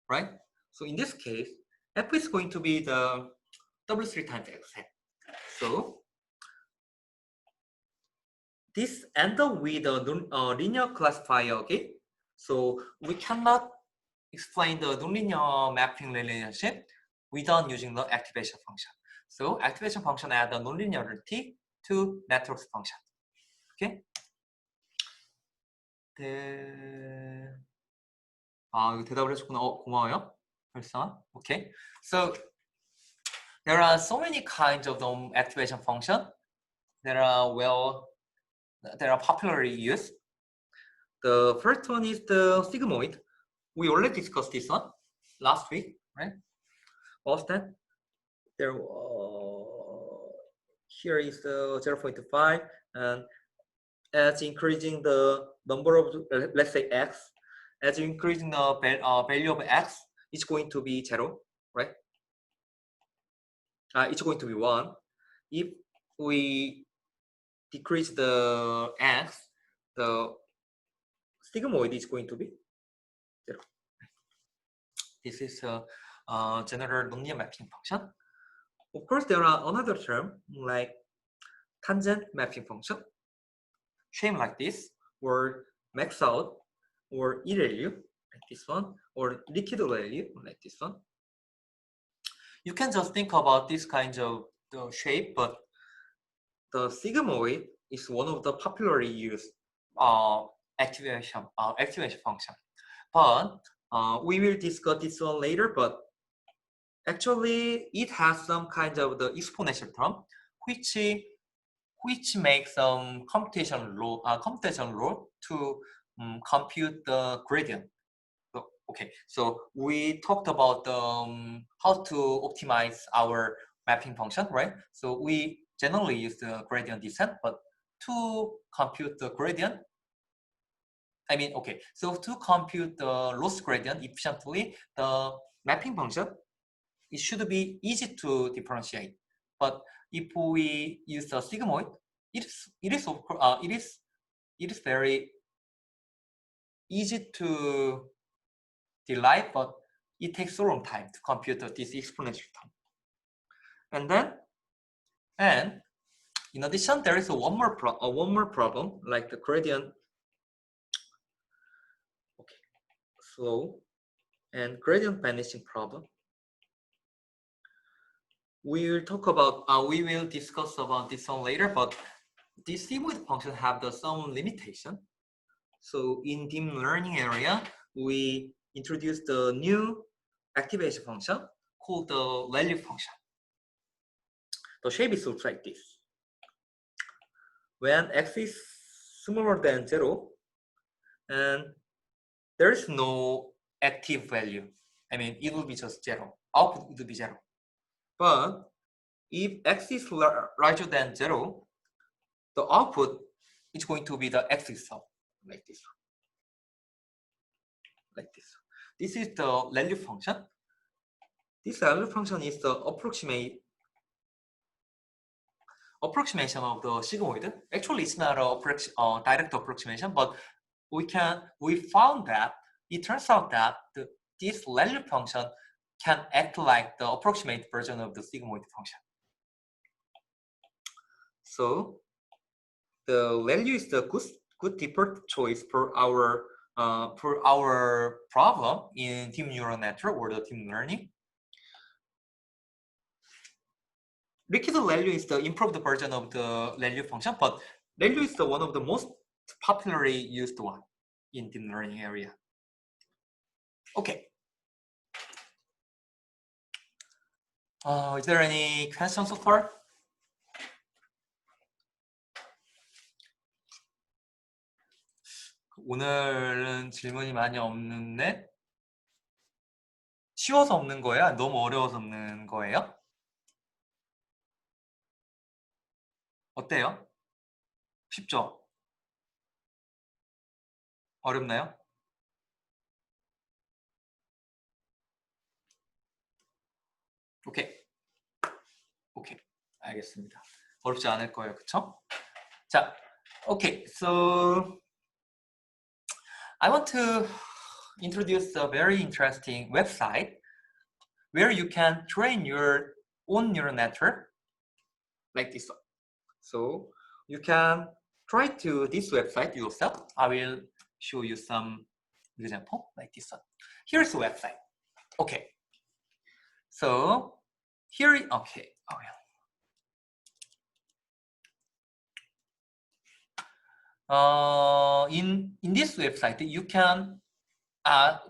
right? So in this case, F is going to be the W3 times Xn. So this end up with a linear classifier, okay? So we cannot explain the nonlinear mapping relationship without using the activation function. So activation function adds the nonlinearity to networks function. Okay. 이거 대답을 해줬구나. 고마워요. 벌써. Okay. So there are so many kinds of the activation function that are popularly used. The first one is the sigmoid. We already discussed this one last week, right? What was that? There, here is the 0.5, and as increasing the number of, let's say x, as increasing the value of x, it's going to be 0, right? It's going to be 1. If we decrease the x, the sigmoid is going to be 0. This is a general nonlinear mapping function. Of course, there are another term like tangent mapping function, same like this, or max out, or E-value like this one, or liquid value like this one. You can just think about this kind of the shape, but the sigmoid is one of the popularly used activation function. But we will discuss this one later. But actually, it has some kind of the exponential term, which makes some computation load to compute the gradient. Okay, so we talked about how to optimize our mapping function, right? So we generally use the gradient descent, but to compute the gradient, so to compute the loss gradient efficiently, the mapping function, it should be easy to differentiate. But if we use the sigmoid, it is very easy to derive, but it takes a long time to compute this exponential term. And in addition, there is one more problem, like the gradient. Okay, slow and gradient vanishing problem. We will discuss about this one later, but this sigmoid function have some limitation. So in deep learning area, we introduced the new activation function called the value function. The shape is looks like this. When x is smaller than 0, and there is no active value. It will be just 0. Output will be 0. But if x is larger than 0, the output is going to be the x itself, like this. Like this. This is the value function. This value function is the approximation of the sigmoid. Actually, it's not a direct approximation, but we found that it turns out that this value function can act like the approximate version of the sigmoid function. So the value is the good default choice for our problem in deep neural network or the deep learning. Liquid value is the improved version of the value function, but value is one of the most popularly used one in deep learning area. Okay. Is there any questions so far? 오늘은 질문이 많이 없는데 쉬워서 없는 거예요? 너무 어려워서 없는 거예요? 어때요? 쉽죠? 어렵나요? 오케이. 알겠습니다. 어렵지 않을 거예요. 그쵸? 자, okay. So I want to introduce a very interesting website where you can train your own neural network like this one. So you can try to this website yourself. I will show you some example, like this one. Here's the website. Okay. So here, okay. Oh, yeah. In this website, you can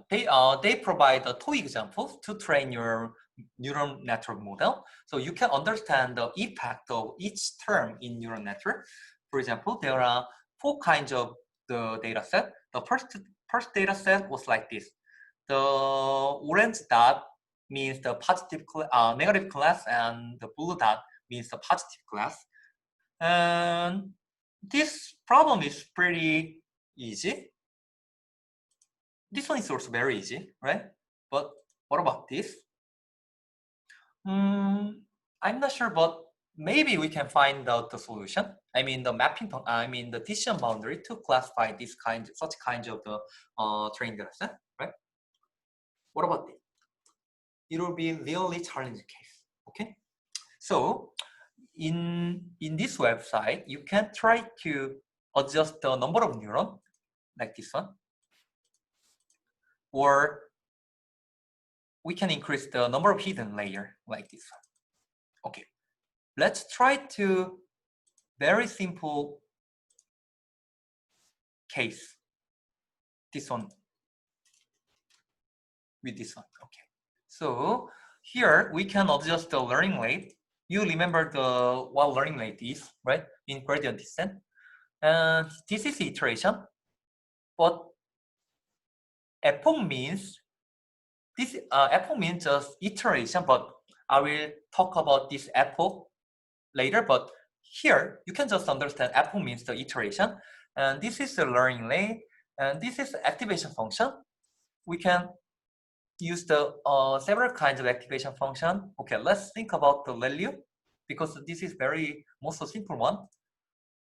they provide the two examples to train your neural network model, so you can understand the impact of each term in neural network. For example, there are 4 kinds of the data set. The first data set was like this. The orange dot means the negative class, and the blue dot means the positive class. And this problem is pretty easy. This one is also very easy, right? But what about this? I'm not sure, but maybe we can find out the solution. I mean the mapping, the decision boundary to classify such kinds of the training data set, right? What about this? It will be really challenging case. Okay, so in this website, you can try to adjust the number of neurons like this one, or we can increase the number of hidden layer like this one. Okay, let's try to very simple case. This one with this one. Okay, so here we can adjust the learning rate. You remember what learning rate is, right? In gradient descent, and this is iteration. But epoch means epoch means just iteration. But I will talk about this epoch later. But here you can just understand epoch means the iteration, and this is the learning rate, and this is the activation function. We can use the several kinds of activation function. Okay, let's think about the value, because this is most simple one.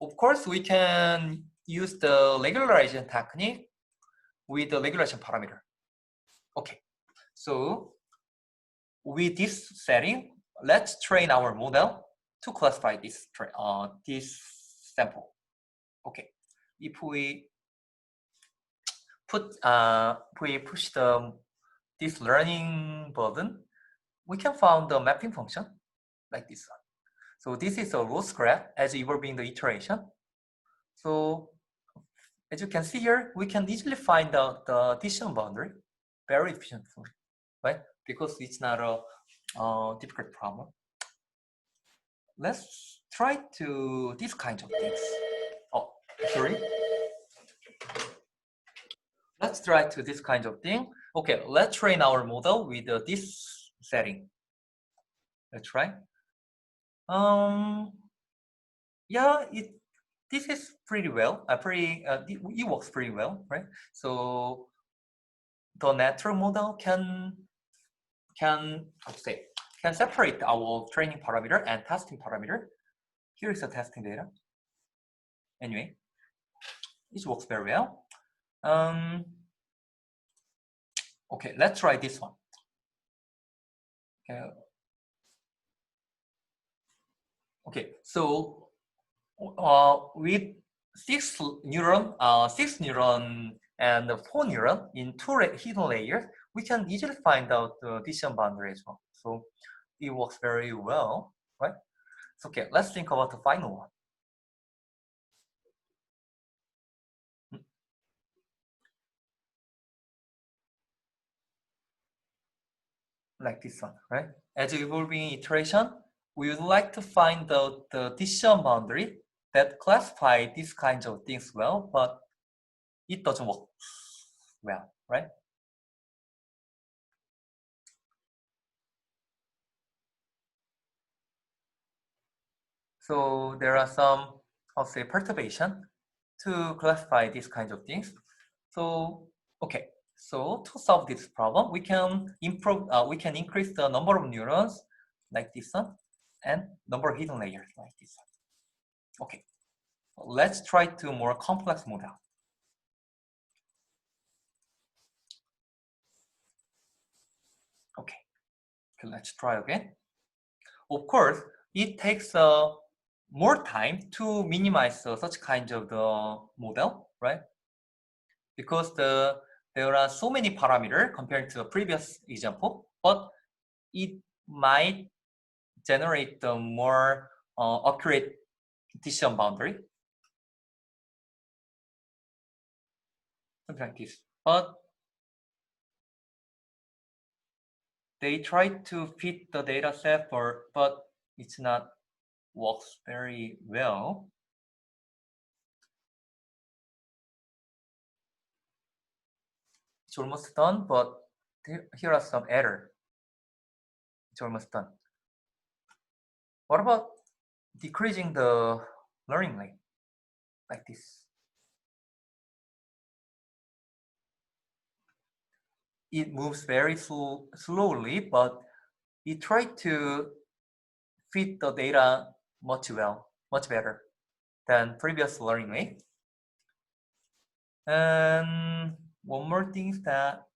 Of course, we can use the regularization technique with the regularization parameter. Okay, so with this setting, let's train our model to classify this sample. Okay, if we push this learning button, we can find the mapping function like this one. So this is a loss graph as evolving the iteration. So as you can see here, we can easily find out the decision boundary very efficiently, right? Because it's not a difficult problem. Let's try to this kind of things. Oh, sorry. Let's try to this kind of thing. Okay, let's train our model with this setting. Let's try. Yeah, this is pretty well. It works pretty well, right? So the network model can separate our training parameter and testing parameter. Here is the testing data. Anyway, it works very well. Okay, let's try this one. Okay, so with 6 neuron and 4 neuron in 2 hidden layers, we can easily find out the decision boundary as well. So it works very well, right? So, okay, let's think about the final one. Like this one, right? As evolving iteration, we would like to find out the decision boundary that classify these kinds of things well, but it doesn't work well, right? So there are some, I'll say, perturbation to classify these kinds of things. So, okay, so to solve this problem, we can increase the number of neurons like this one and number of hidden layers like this one. Okay, let's try to more complex model. Okay, let's try again. Of course, it takes more time to minimize such kind of the model, right? Because there there are so many parameters compared to the previous example, but it might generate the more accurate decision boundary. Something like this. But they try to fit the data set but it's not works very well. It's almost done, but here are some error. It's almost done. What about decreasing the learning rate like this? It moves very slowly, but it tried to fit the data much better than previous learning rate. And one more thing is that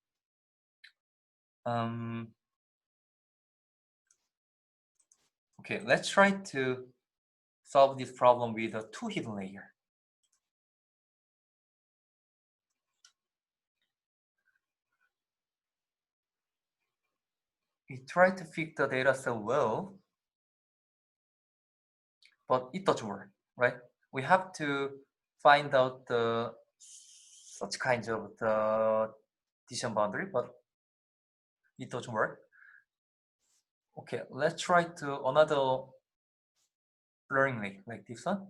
okay, let's try to solve this problem with a two hidden layer. We try to fit the data set well, but it doesn't work, right? We have to find out the such kinds of the decision boundary, but it doesn't work. Okay, let's try to another learning rate like this one.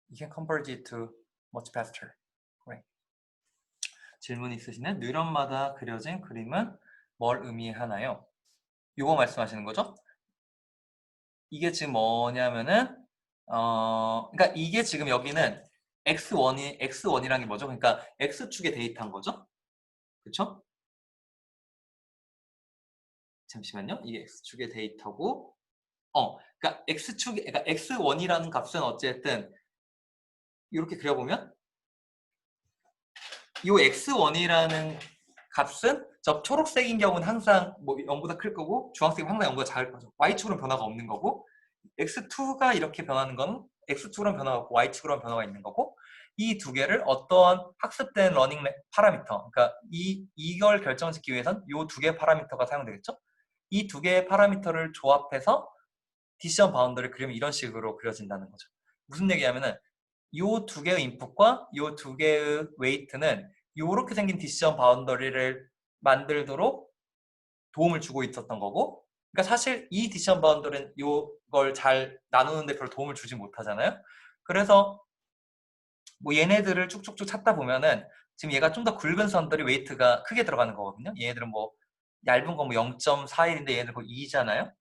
You can convert it to much faster, right? 질문 있으시면 뉴런마다 그려진 그림은 뭘 의미하나요? 이거 말씀하시는 거죠? 이게 지금 뭐냐면은 그러니까 이게 지금 여기는 X1이란 게 뭐죠? 그러니까 X축의 데이터인 거죠? 그렇죠? 잠시만요. 이게 X축의 데이터고 그러니까 그러니까 X1이라는 값은 어쨌든 이렇게 그려보면 이 X1이라는 값은 저 초록색인 경우는 항상 뭐 0보다 클 거고 주황색은 항상 0보다 작을 거죠. Y축으로는 변화가 없는 거고 X2가 이렇게 변하는 건 X2로는 변화가 없고 Y축으로는 변화가 있는 거고 이 두 개를 어떠한 학습된 러닝 파라미터 그러니까 이걸 결정짓기 위해선 이 두 개의 파라미터가 사용되겠죠. 이 두 개의 파라미터를 조합해서 디시전 바운더를 그리면 이런 식으로 그려진다는 거죠. 무슨 얘기냐면은 이 두 개의 인풋과 이 두 개의 웨이트는 이렇게 생긴 디시전 바운더리를 만들도록 도움을 주고 있었던 거고 그러니까 사실 이 디시전 바운더리는 이걸 잘 나누는데 별로 도움을 주지 못하잖아요. 그래서 뭐 얘네들을 쭉쭉쭉 찾다 보면은 지금 얘가 좀 더 굵은 선들이 웨이트가 크게 들어가는 거거든요. 얘네들은 뭐 얇은 거 뭐 0.41인데 얘네들 거의 2잖아요.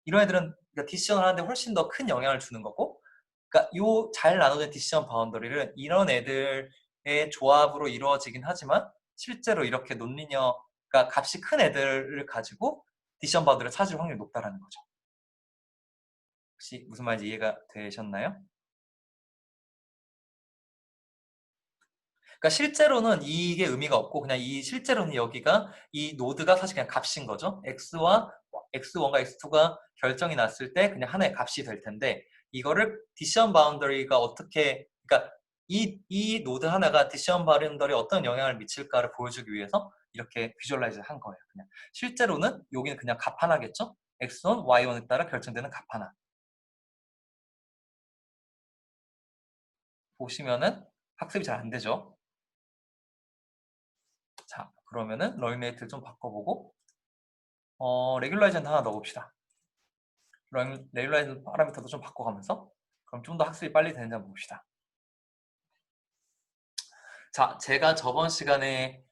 이런 애들은 그러니까 디시전을 하는데 훨씬 더 큰 영향을 주는 거고 그러니까 요 잘 나눠진 디시전 바운더리는 이런 애들의 조합으로 이루어지긴 하지만 실제로 이렇게 논리녀 그러니까 값이 큰 애들을 가지고 디시전 바운더리를 찾을 확률이 높다라는 거죠. 혹시 무슨 말인지 이해가 되셨나요? 그러니까 실제로는 이게 의미가 없고 그냥 이 실제로는 여기가 이 노드가 사실 그냥 값인 거죠. X1과 X2가 결정이 났을 때 그냥 하나의 값이 될 텐데 이거를 디시전 바운더리가 어떻게 그러니까 이 노드 하나가 디시전 바운더리에 어떤 영향을 미칠까를 보여주기 위해서 이렇게 비주얼라이즈를 한 거예요. 그냥 실제로는 여기는 그냥 값 하나겠죠. X1, Y1에 따라 결정되는 값 하나. 보시면은 학습이 잘 안 되죠. 자, 그러면은 러닝 레이트를 좀 바꿔보고 레귤라이저는 하나 넣어봅시다. 레귤라이저 파라미터도 좀 바꿔가면서 그럼 좀 더 학습이 빨리 되는지 한번 봅시다. 자, 제가 저번 시간에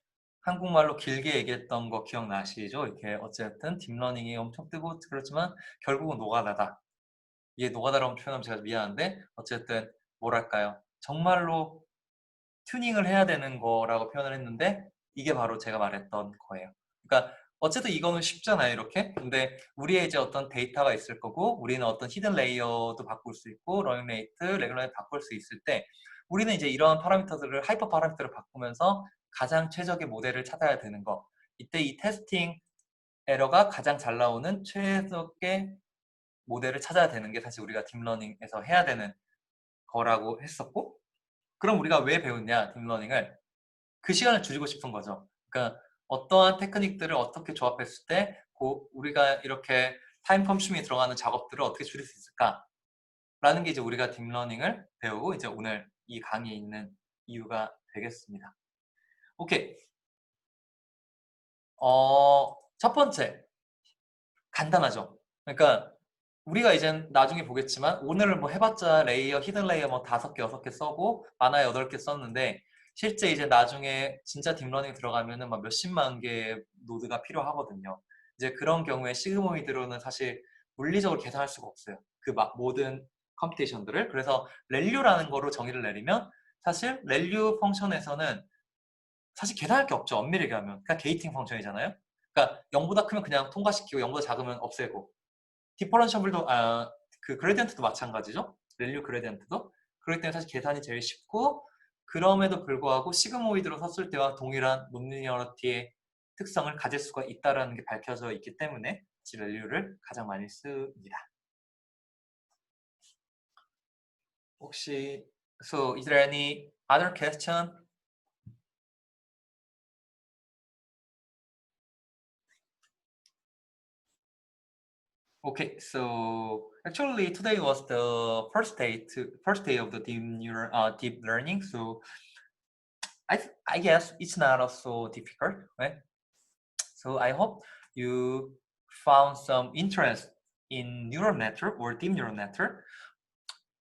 한국말로 길게 얘기했던 거 기억나시죠? 이렇게 어쨌든 딥러닝이 엄청 뜨고 그렇지만 결국은 노가다다. 이게 노가다라고 표현하면 제가 미안한데 어쨌든 뭐랄까요? 정말로 튜닝을 해야 되는 거라고 표현을 했는데 이게 바로 제가 말했던 거예요. 그러니까 어쨌든 이거는 쉽잖아요, 이렇게. 근데 우리의 이제 어떤 데이터가 있을 거고 우리는 어떤 히든 레이어도 바꿀 수 있고 러닝 레이트, 레귤라이트 바꿀 수 있을 때 우리는 이제 이런 파라미터들을 하이퍼 파라미터를 바꾸면서 가장 최적의 모델을 찾아야 되는 거. 이때 이 테스팅 에러가 가장 잘 나오는 최적의 모델을 찾아야 되는 게 사실 우리가 딥러닝에서 해야 되는 거라고 했었고 그럼 우리가 왜 배웠냐, 딥러닝을? 그 시간을 줄이고 싶은 거죠. 그러니까 어떠한 테크닉들을 어떻게 조합했을 때 우리가 이렇게 타임 컴슈밍이 들어가는 작업들을 어떻게 줄일 수 있을까? 라는 게 이제 우리가 딥러닝을 배우고 이제 오늘 이 강의에 있는 이유가 되겠습니다. 오케이. 첫 번째, 간단하죠. 그러니까 우리가 이제 나중에 보겠지만 오늘은 뭐 해봤자 레이어, 히든 레이어 뭐 5개, 6개 써고 만화에 8개 썼는데 실제 이제 나중에 진짜 딥러닝 들어가면은 막 몇십만 개의 노드가 필요하거든요. 이제 그런 경우에 시그모이드로는 사실 물리적으로 계산할 수가 없어요. 그 막 모든 컴퓨테이션들을. 그래서 렐류라는 거로 정의를 내리면 사실 렐류 펑션에서는 사실 계산할 게 없죠. 엄밀하게 하면. 그냥 게이팅 펑션이잖아요. 그러니까 0보다 크면 그냥 통과시키고 0보다 작으면 없애고. 디퍼런셔블도 그 그레디언트도 마찬가지죠. 밸류 그레디언트도. 그렇기 때문에 사실 계산이 제일 쉽고 그럼에도 불구하고 시그모이드로 썼을 때와 동일한 논리니어리티의 특성을 가질 수가 있다는 게 밝혀져 있기 때문에 이 밸류를 가장 많이 씁니다. 혹시 So is there any other question? Okay, so actually today was the first day of the deep learning. So I guess it's not so difficult, right? So I hope you found some interest in neural network or deep neural network,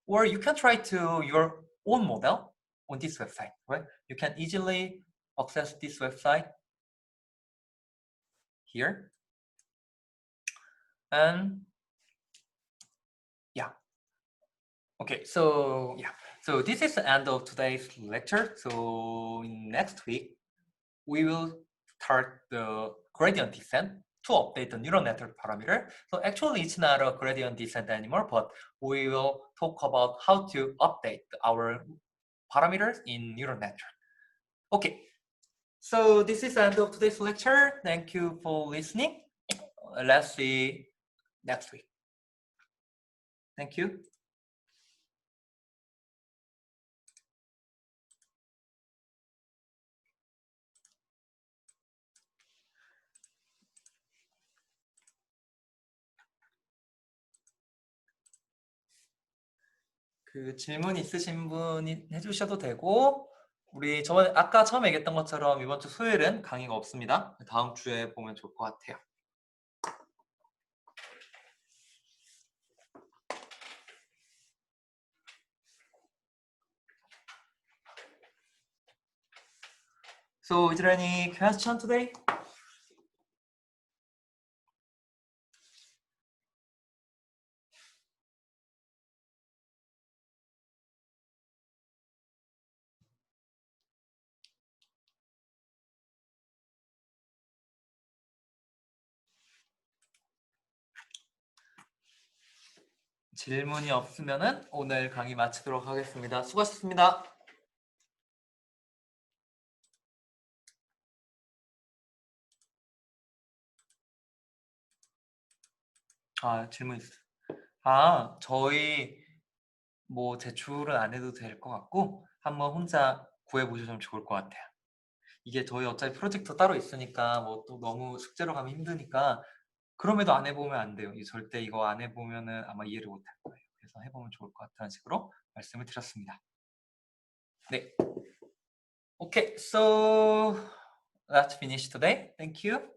or you can try to your own model on this website, right? You can easily access this website here, and yeah. Okay, so yeah, so this is the end of today's lecture. So next week we will start the gradient descent to update the neural network parameter. So actually it's not a gradient descent anymore, but we will talk about how to update our parameters in neural network. Okay, so this is the end of today's lecture. Thank you for listening. Let's see next week. Thank you. 그 질문 있으신 분이 해주셔도 되고 우리 저번에 아까 처음에 얘기했던 것처럼 이번 주 수요일은 강의가 없습니다. 다음 주에 보면 좋을 것 같아요. So is there any question today? 질문이 없으면은 오늘 강의 마치도록 하겠습니다. 수고하셨습니다. 질문 있어요. 저희 뭐 제출은 안 해도 될 것 같고 한번 혼자 구해보시면 좋을 것 같아요. 이게 저희 어차피 프로젝트 따로 있으니까 뭐 또 너무 숙제로 가면 힘드니까 그럼에도 안 해보면 안 돼요. 절대 이거 안 해보면은 아마 이해를 못 할 거예요. 그래서 해보면 좋을 것 같다는 식으로 말씀을 드렸습니다. 네. Okay, so let's finish today. Thank you.